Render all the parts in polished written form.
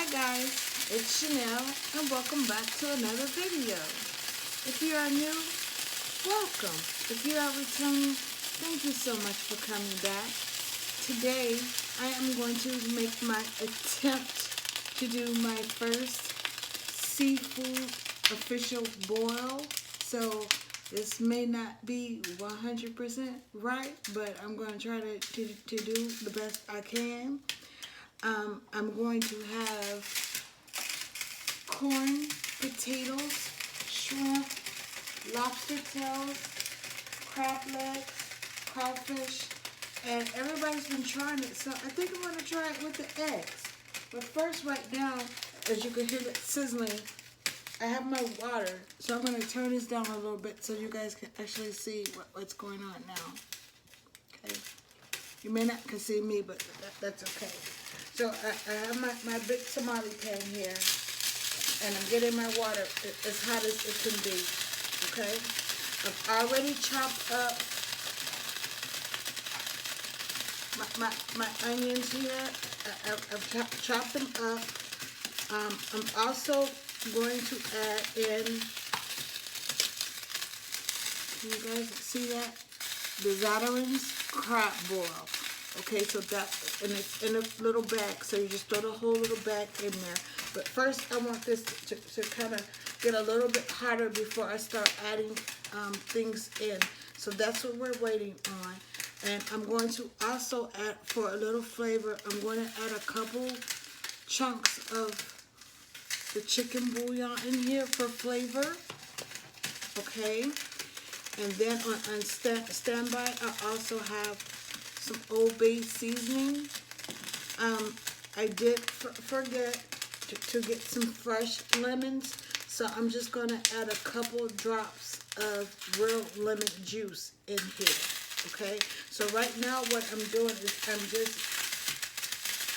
Hi guys, it's Chanel and welcome back to another video. If you are new, welcome. If you are returning, thank you so much for coming back. Today, I am going to make my attempt to do my first seafood official boil. So this may not be 100% right, but I'm going to try to do the best I can. I'm going to have corn, potatoes, shrimp, lobster tails, crab legs, crawfish, and everybody's been trying it, so I think I'm going to try it with the eggs. But first, right now, as you can hear it sizzling, I have my water, so I'm going to turn this down a little bit so you guys can actually see what's going on now. Okay, you may not can see me, but that's okay. So I have my big tamale pan here, and I'm getting my water as hot as it can be. Okay, I've already chopped up my onions here. I've chopped them up. I'm also going to add in, can you guys see that? The Zatarain's crab boil. Okay, so that, and it's in a little bag, so you just throw the whole little bag in there. But first, I want this to kind of get a little bit hotter before I start adding things in. So that's what we're waiting on. And I'm going to also add, for a little flavor, I'm going to add a couple chunks of the chicken bouillon in here for flavor. Okay, and then on standby, I also have some Old Bay seasoning. I did forget to get some fresh lemons, so I'm just going to add a couple drops of real lemon juice in here. Okay, so right now what I'm doing is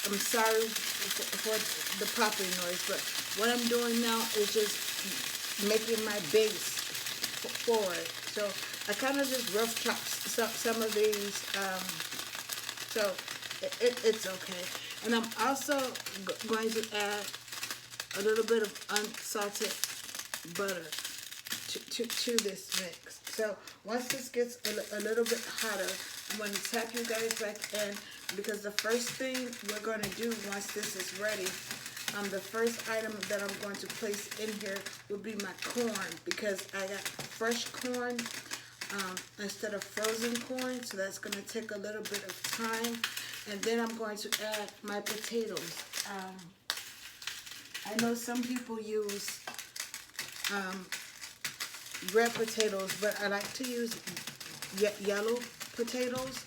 I'm sorry for the popping noise, but what I'm doing now is just making my base for it. So I kind of just rough chop some of these, so it's okay. And I'm also going to add a little bit of unsalted butter to this mix. So once this gets a little bit hotter, I'm going to tap you guys back in, because the first thing we're going to do once this is ready, the first item that I'm going to place in here will be my corn, because I got fresh corn instead of frozen corn, so that's going to take a little bit of time. And then I'm going to add my potatoes. I know some people use red potatoes, but I like to use yellow potatoes.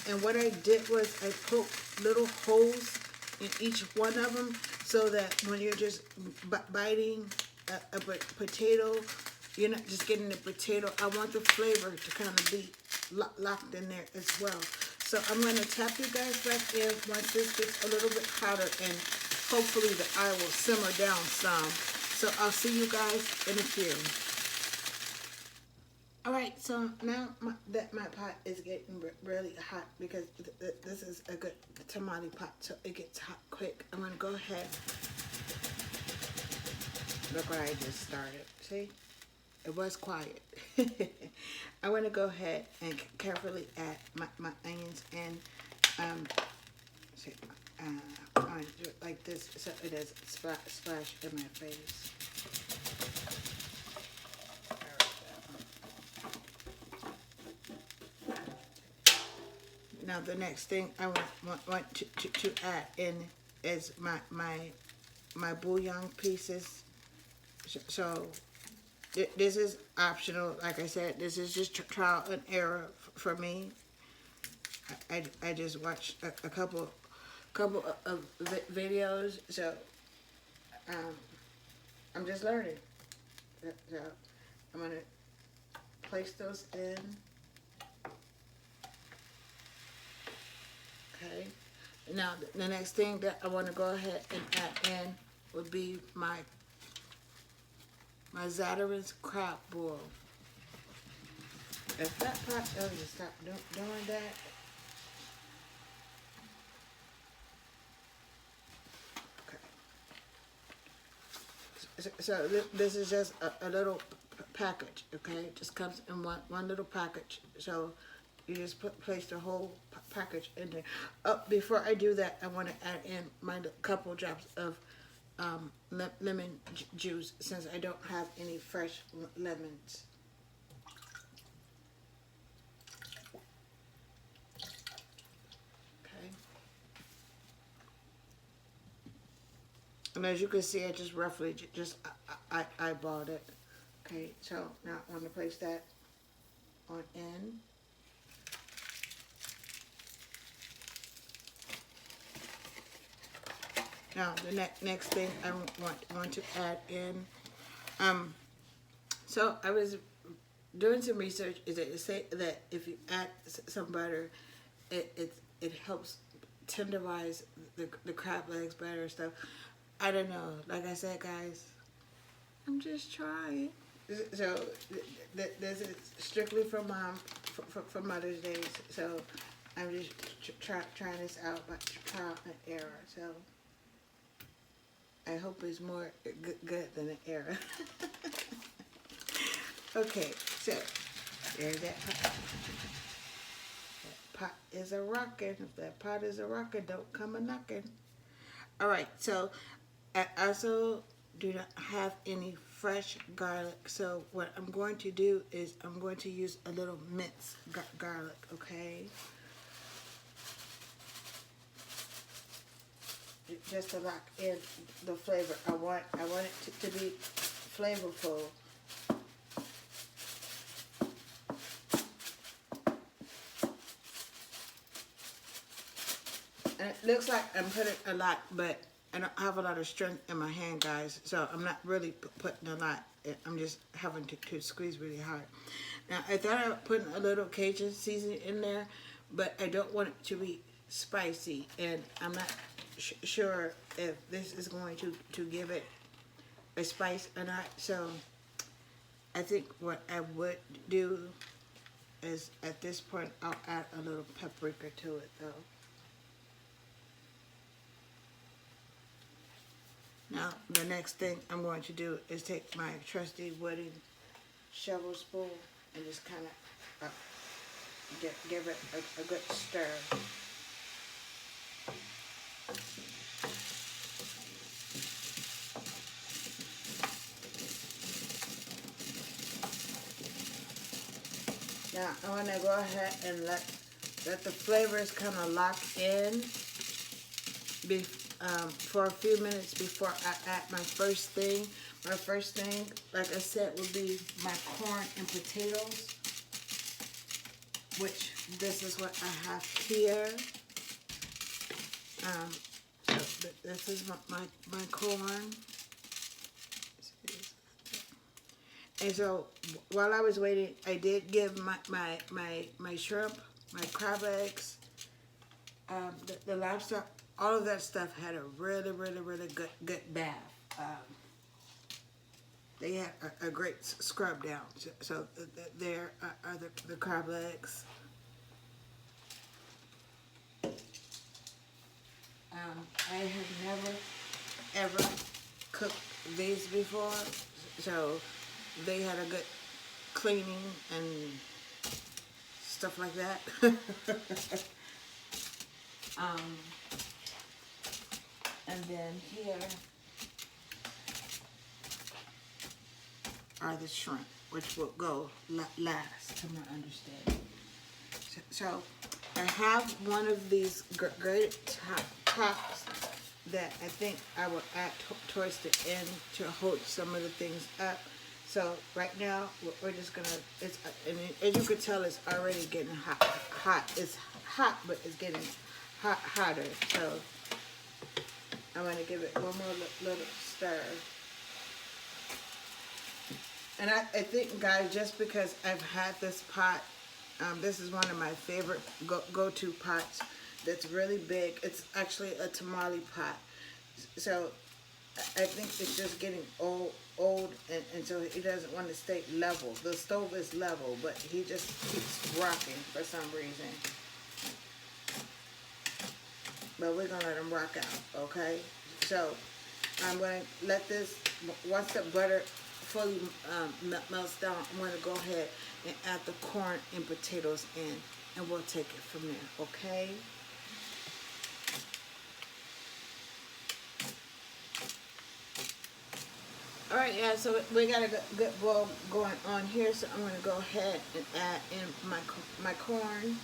And what I did was I poked little holes in each one of them, so that when you're just biting a potato, you're not just getting the potato. I want the flavor to kind of be locked in there as well. So I'm going to tap you guys back in once this gets a little bit hotter, and hopefully the eye will simmer down some. So I'll see you guys in a few. Alright, so now my pot is getting really hot, because this is a good tamale pot, so it gets hot quick. I'm going to go ahead. Look what I just started. See? It was quiet. I want to go ahead and carefully add my onions in. I want to do it like this so it doesn't splash in my face. Now the next thing I want to add in is my bouillon pieces. So this is optional. Like I said, this is just trial and error for me. I just watched a couple of videos, so I'm just learning. So I'm gonna place those in. Okay. Now the next thing that I want to go ahead and add in would be my Zatarain's crab boil. If that pot doesn't stop doing that, okay. this is just a little package, okay? It just comes in one little package. So you just place the whole package in there. Before I do that, I want to add in my couple drops of lemon juice, since I don't have any fresh lemons. Okay. And as you can see, I just roughly just eyeballed it. Okay, so now I want to place that on in. Now the next thing I want to add in, so I was doing some research. Is that it say that if you add some butter, it helps tenderize the crab legs better and stuff. I don't know. Like I said, guys, I'm just trying. So this is strictly for Mom, for Mother's Day. So I'm just trying this out by trial and error. So I hope it's more good than an error. Okay, so there's that pot. That pot is a rockin'. If that pot is a rockin', don't come a knockin'. All right, so I also do not have any fresh garlic. So what I'm going to do is I'm going to use a little minced garlic, okay? Just to lock in the flavor. I want it to be flavorful. And it looks like I'm putting a lot, but I don't have a lot of strength in my hand, guys. So I'm not really putting a lot. I'm just having to squeeze really hard. Now, I thought I was putting a little Cajun seasoning in there, but I don't want it to be spicy. And I'm not sure if this is going to give it a spice or not. So I think what I would do is, at this point, I'll add a little paprika to it, though. Now, the next thing I'm going to do is take my trusty wooden shovel spoon and just kind of give it a good stir. Now, I want to go ahead and let the flavors kind of lock in for a few minutes before I add my first thing. My first thing, like I said, would be my corn and potatoes, which this is what I have here. So this is my corn. And so while I was waiting, I did give my shrimp, my crab legs, the lobster, all of that stuff had a really good bath. They had a great scrub down. So there are the crab legs. I have never ever cooked these before, so they had a good cleaning and stuff like that. And then here are the shrimp, which will go last, to my understanding. So I have one of these grated tops that I think I will add towards the end to hold some of the things up. So right now we're just gonna, and as you can tell, it's already getting hot. It's hot, but it's getting hotter. So I'm gonna give it one more little stir. And I think, guys, just because I've had this pot, this is one of my favorite go-to pots that's really big. It's actually a tamale pot. So I think it's just getting old, and so he doesn't want to stay level. The stove is level, but he just keeps rocking for some reason. But we're gonna let him rock out, okay? So I'm going to let this, once the butter fully melts down, I'm going to go ahead and add the corn and potatoes in, and we'll take it from there, okay? All right, yeah, so we got a good boil going on here, so I'm going to go ahead and add in my corn.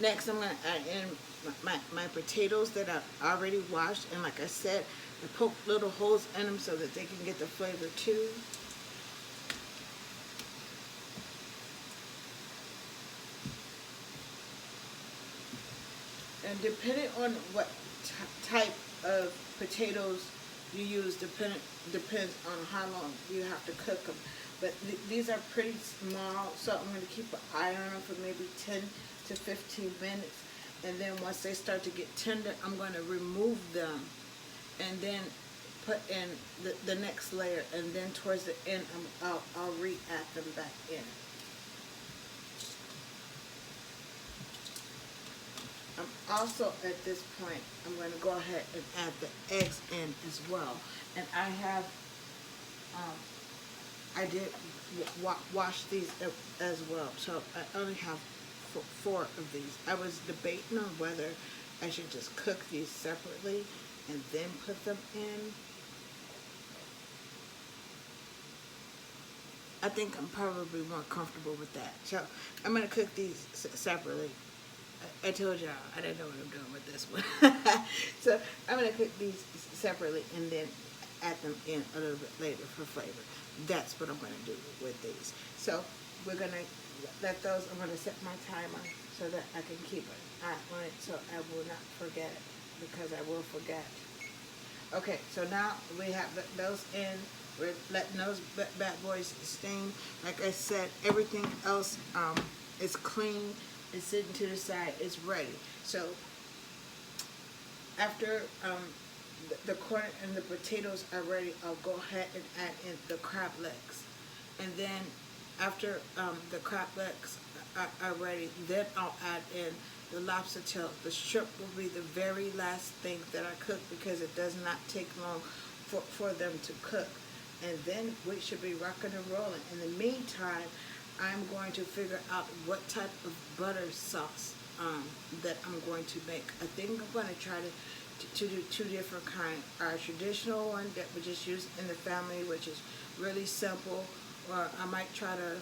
Next, I'm going to add in my potatoes that I already washed, and like I said, I poke little holes in them so that they can get the flavor too. And depending on what type of potatoes you use, depends on how long you have to cook them. But these are pretty small, so I'm going to keep an eye on them for maybe 10 to 15 minutes. And then once they start to get tender, I'm going to remove them and then put in the next layer. And then towards the end, I'll re-add them back in. Also, at this point, I'm going to go ahead and add the eggs in as well. And I have, I did wash these as well. So I only have four of these. I was debating on whether I should just cook these separately and then put them in. I think I'm probably more comfortable with that. So I'm going to cook these separately. I told y'all I didn't know what I'm doing with this one. So I'm going to cook these separately and then add them in a little bit later for flavor. That's what I'm going to do with these. So we're going to let those, I'm going to set my timer so that I can keep an eye on it so I will not forget, because I will forget. Okay, so now we have those in. We're letting those bad boys steam. Like I said, everything else is clean. It's sitting to the side. It's ready. So after the corn and the potatoes are ready, I'll go ahead and add in the crab legs. And then after the crab legs are ready, then I'll add in the lobster tail. The shrimp will be the very last thing that I cook, because it does not take long for them to cook. And then we should be rocking and rolling. In the meantime, I'm going to figure out what type of butter sauce that I'm going to make. I think I'm going to try to do two different kinds. Our traditional one that we just use in the family, which is really simple, or I might try to,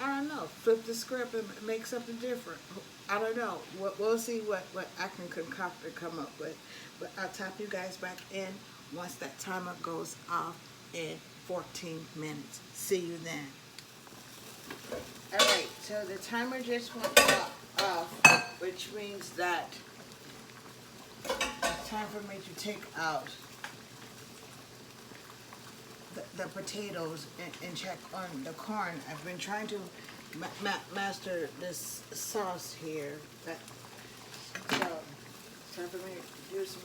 I don't know, flip the script and make something different. I don't know. We'll see what I can concoct and come up with. But I'll tap you guys back in once that timer goes off in 14 minutes. See you then. Alright, so the timer just went off, which means that it's time for me to take out the potatoes and check on the corn. I've been trying to master this sauce here. So it's time for me to do some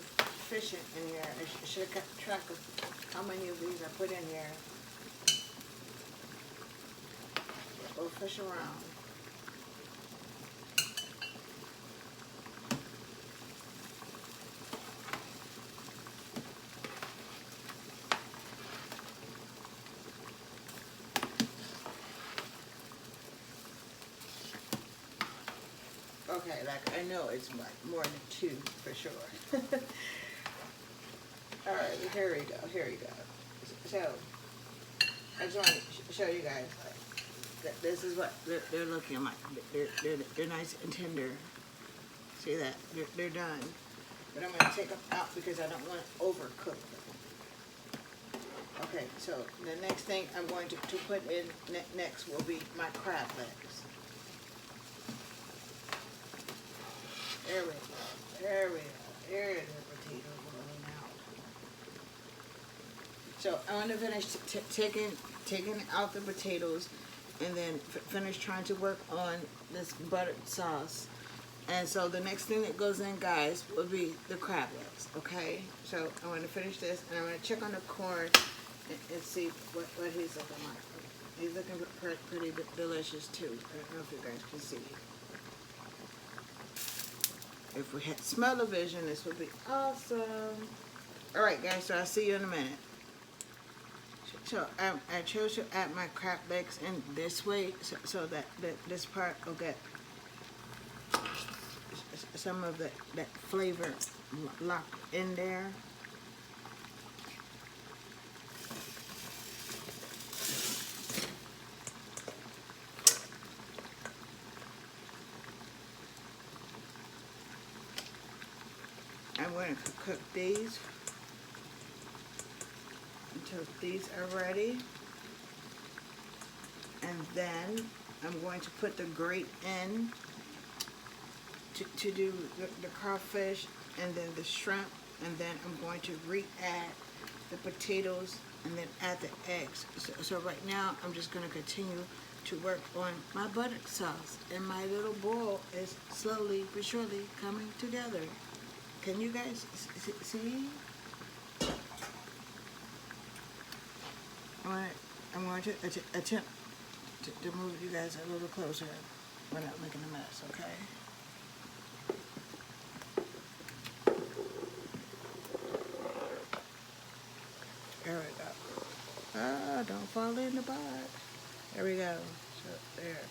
fishing in here. I should have kept track of how many of these I put in here. Go fish around. Okay, like I know it's more than two for sure. Alright, here we go. So, I just want to show you guys, like, this is what they're looking like. They're nice and tender. See that? They're done. But I'm going to take them out because I don't want to overcook them. Okay, so the next thing I'm going to put in next will be my crab legs. There we go. There is the potato boiling now. So I want to finish taking out the potatoes, and then finish trying to work on this buttered sauce. And so the next thing that goes in, guys, will be the crab legs. Okay. So I want to finish this, and I'm going to check on the corn and see what he's looking like. He's looking pretty delicious too. I don't know if you guys can see. If we had smell-o-vision, this would be awesome. All right, guys. So I'll see you in a minute. So I chose to add my crab legs in this way, so that this part will get some of that flavor locked in there. I'm going to cook these until these are ready, and then I'm going to put the grate in to do the crawfish, and then the shrimp, and then I'm going to re-add the potatoes, and then add the eggs. So right now I'm just going to continue to work on my buttered sauce, and my little bowl is slowly but surely coming together. Can you guys see? I'm going to attempt to move you guys a little closer without making a mess, okay? There we go. Ah, don't fall in the pot. There we go. So there.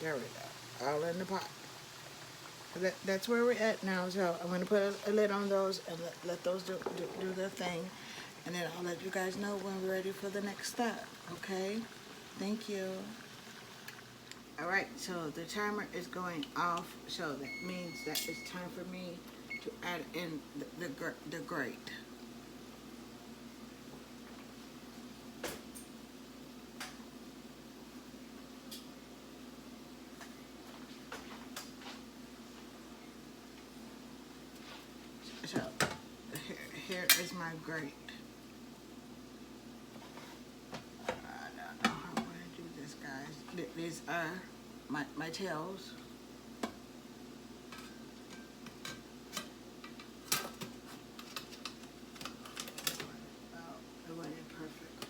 There we go. All in the pot. That's where we're at now. So I'm going to put a lid on those and let those do their thing. And then I'll let you guys know when we're ready for the next step. Okay? Thank you. Alright, so the timer is going off. So that means that it's time for me to add in the grate. So here is my grate. I don't know how I'm going to do this, guys. These are my tails. Oh, it went in perfect.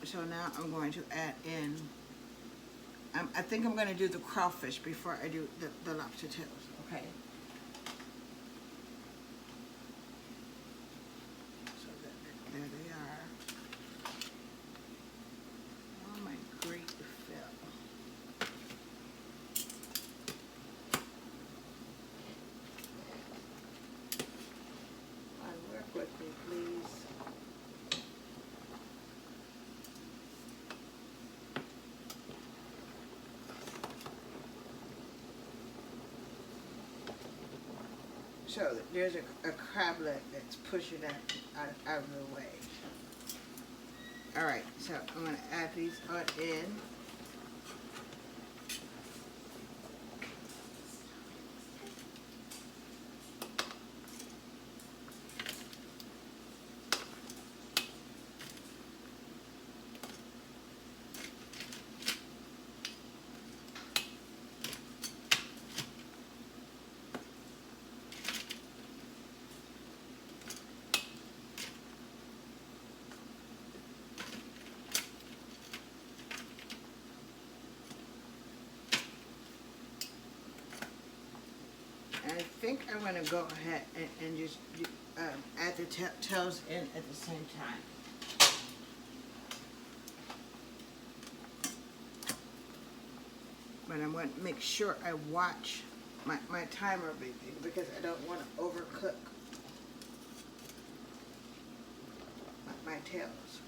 So now I'm going to add in, I think I'm going to do the crawfish before I do the lobster tails, okay? So there they are. Oh, my grate fell. Work with me, please. So there's a crablet that's pushing that out of the way. Alright, so I'm going to add these on in. And I think I'm going to go ahead and just add the tails in at the same time. But I'm going to make sure I watch my timer because I don't want to overcook my tails.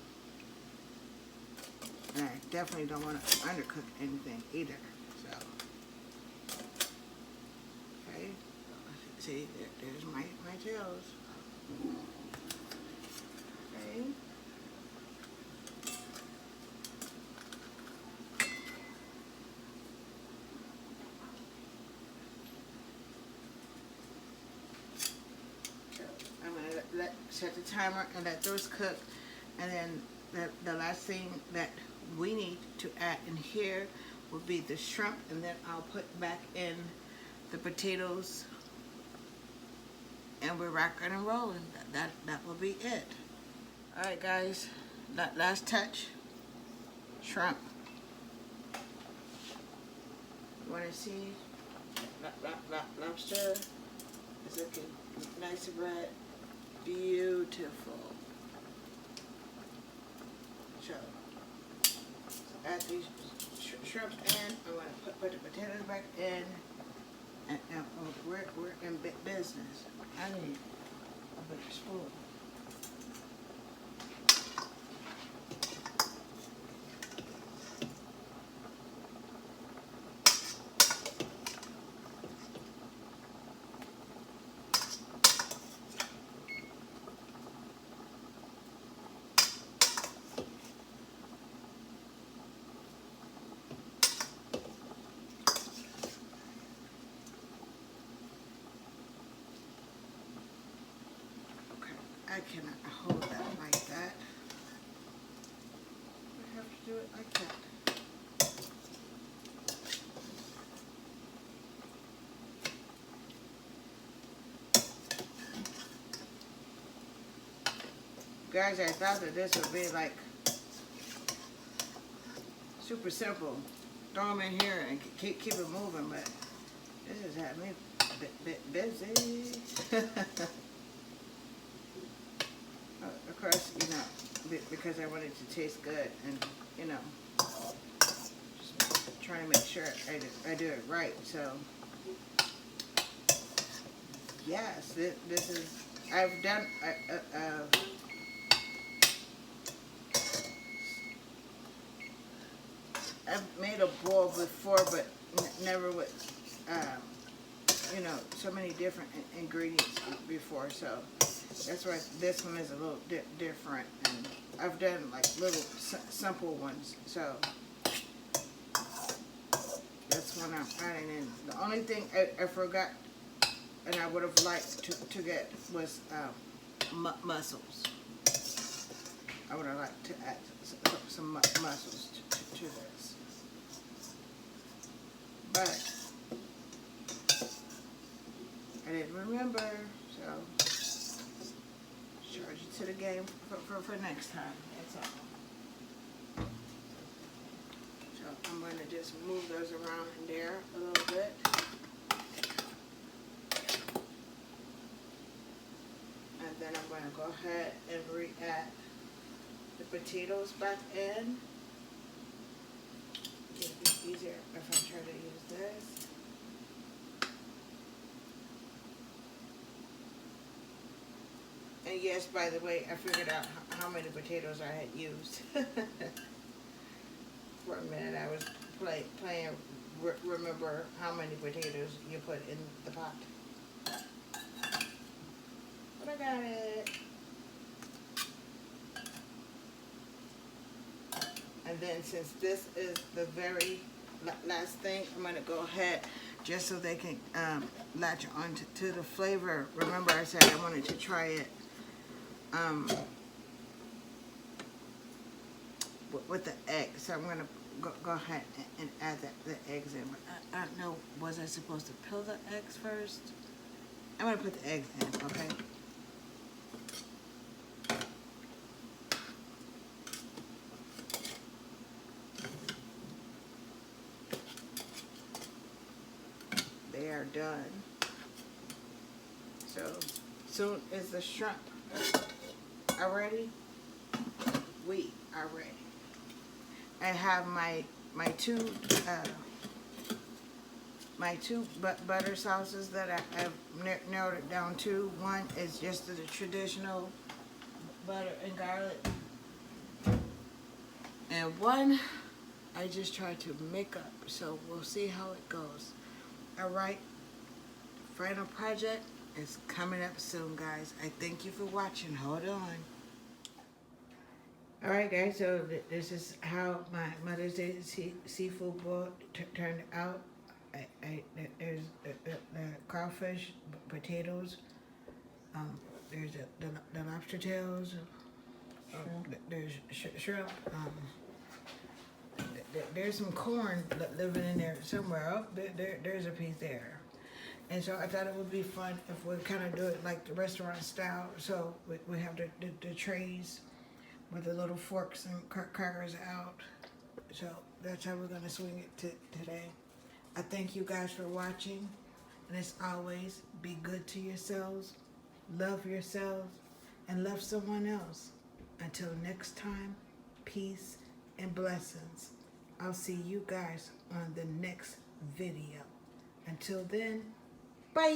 And I definitely don't want to undercook anything either. So. Okay, see, there's my tails. I'm gonna set the timer and let those cook, and then the last thing that we need to add in here will be the shrimp, and then I'll put back in the potatoes, and we're rocking and rolling. That will be it. All right, guys. Last touch. Shrimp. You want to see? Lobster is looking nice and red. Beautiful. So add these shrimps in. I'm going to put the potatoes back in. And we're in business. I need a bigger spoon. I cannot hold that like that. I have to do it like that. Guys, I thought that this would be like super simple. Throw them in here and keep it moving, but this has had me a bit busy. Of course, you know, because I want it to taste good, and you know, just trying to make sure I do it right. So, yes, this is, I've done, I've made a bowl before, but never with, you know, so many different ingredients before, so that's why this one is a little different, and I've done like little simple ones, so that's what I'm adding in. The only thing I forgot, and I would have liked to get, was mussels. I would have liked to add some mussels to this, but I didn't remember, so charge it to the game for next time. That's all. So I'm going to just move those around in there a little bit. And then I'm going to go ahead and re-add the potatoes back in. It'll be easier if I try to use this. And yes, by the way, I figured out how many potatoes I had used. For a minute, I was playing remember how many potatoes you put in the pot. But I got it. And then since this is the very last thing, I'm going to go ahead, just so they can latch on to the flavor. Remember I said I wanted to try it with the egg, so I'm going to go ahead and add the eggs in. But I don't know, was I supposed to peel the eggs first? I'm going to put the eggs in, okay? They are done. So soon as the shrimp are ready, we are ready. I have my two butter sauces that I've narrowed it down to. One is just the traditional butter and garlic, and one I just tried to make up. So we'll see how it goes. All right, final project is coming up soon, guys. I thank you for watching. Hold on. All right, guys. So this is how my Mother's Day seafood boil turned out. There's the crawfish, potatoes. There's the lobster tails. There's shrimp. There's some corn living in there somewhere. Oh, there's a piece there. And so I thought it would be fun if we kind of do it like the restaurant style. So we have the trays with the little forks and crackers out. So that's how we're going to swing it today. I thank you guys for watching. And as always, be good to yourselves, love yourselves, and love someone else. Until next time, peace and blessings. I'll see you guys on the next video. Until then, bye.